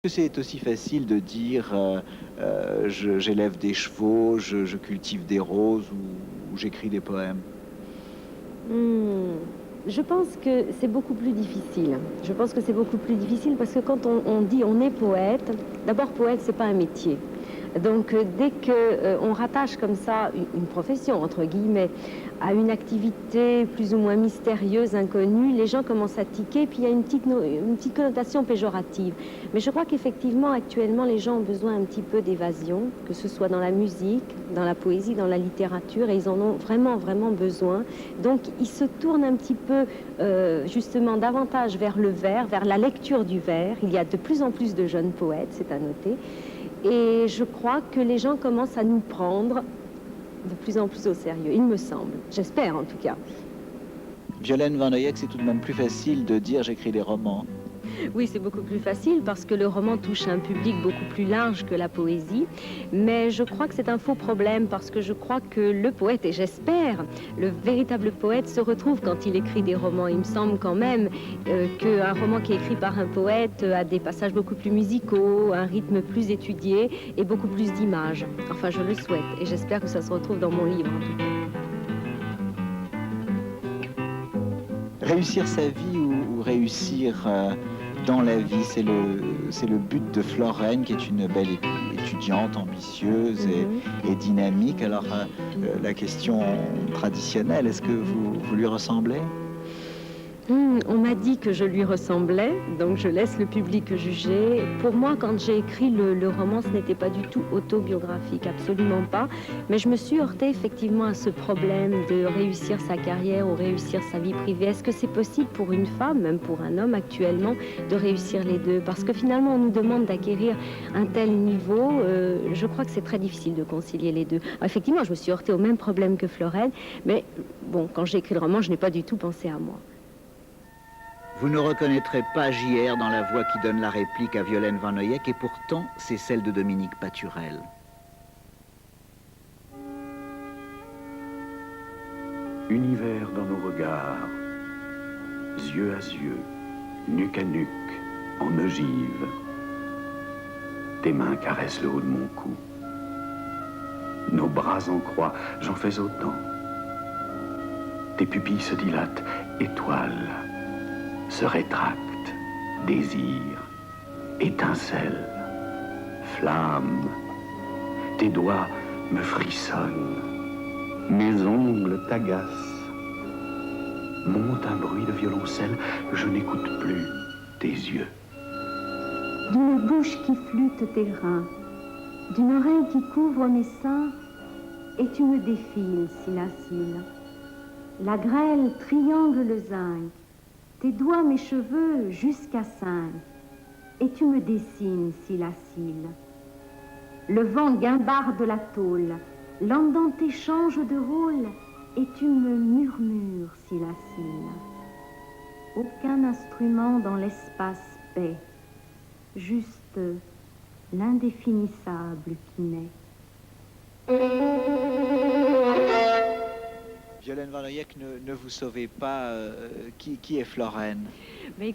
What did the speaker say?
C'est aussi facile de dire j'élève des chevaux, je cultive des roses ou j'écris des poèmes. Mmh. Je pense que c'est beaucoup plus difficile. Je pense que c'est beaucoup plus difficile parce que quand on dit on est poète, d'abord poète, c'est pas un métier. Donc dès que on rattache comme ça une profession entre guillemets à une activité plus ou moins mystérieuse, inconnue, les gens commencent à tiquer, puis il y a une petite connotation péjorative. Mais je crois qu'effectivement actuellement les gens ont besoin un petit peu d'évasion, que ce soit dans la musique, dans la poésie, dans la littérature, et ils en ont vraiment vraiment besoin. Donc ils se tournent un petit peu justement davantage vers le vers, vers la lecture du vers. Il y a de plus en plus de jeunes poètes, c'est à noter. Et je crois que les gens commencent à nous prendre de plus en plus au sérieux, il me semble. J'espère en tout cas. Violaine Van Oyek, c'est tout de même plus facile de dire j'écris des romans. Oui, c'est beaucoup plus facile parce que le roman touche un public beaucoup plus large que la poésie. Mais je crois que c'est un faux problème parce que je crois que le poète, et j'espère, le véritable poète se retrouve quand il écrit des romans. Il me semble quand même qu'un roman qui est écrit par un poète a des passages beaucoup plus musicaux, un rythme plus étudié et beaucoup plus d'images. Enfin, je le souhaite et j'espère que ça se retrouve dans mon livre en tout cas. Réussir sa vie ou réussir dans la vie, c'est le but de Florène, qui est une belle étudiante, ambitieuse et dynamique. Alors la question traditionnelle, est-ce que vous lui ressemblez? On m'a dit que je lui ressemblais, donc je laisse le public juger. Pour moi, quand j'ai écrit le roman, ce n'était pas du tout autobiographique, absolument pas. Mais je me suis heurtée effectivement à ce problème de réussir sa carrière ou réussir sa vie privée. Est-ce que c'est possible pour une femme, même pour un homme actuellement, de réussir les deux? Parce que finalement, on nous demande d'acquérir un tel niveau. Je crois que c'est très difficile de concilier les deux. Alors, effectivement, je me suis heurtée au même problème que Florène, mais bon, quand j'ai écrit le roman, je n'ai pas du tout pensé à moi. Vous ne reconnaîtrez pas JR dans la voix qui donne la réplique à Violaine Van Oyek, et pourtant, c'est celle de Dominique Paturel. Univers dans nos regards, yeux à yeux, nuque à nuque, en ogive. Tes mains caressent le haut de mon cou. Nos bras en croix, j'en fais autant. Tes pupilles se dilatent, étoiles, se rétractent, désir, étincelle, flamme. Tes doigts me frissonnent, mes ongles t'agacent. Monte un bruit de violoncelle, je n'écoute plus tes yeux. D'une bouche qui flûte tes reins, d'une oreille qui couvre mes seins, et tu me défiles, Silacile. La grêle triangle le zinc, tes doigts mes cheveux jusqu'à 5, et tu me dessines, Silacile. Le vent guimbarde la tôle, l'andante change de rôle, et tu me murmures, Silacile. Aucun instrument dans l'espace paie, juste l'indéfinissable qui naît. Violaine Van Oyek, ne vous sauvez pas. Qui est Florène? Mais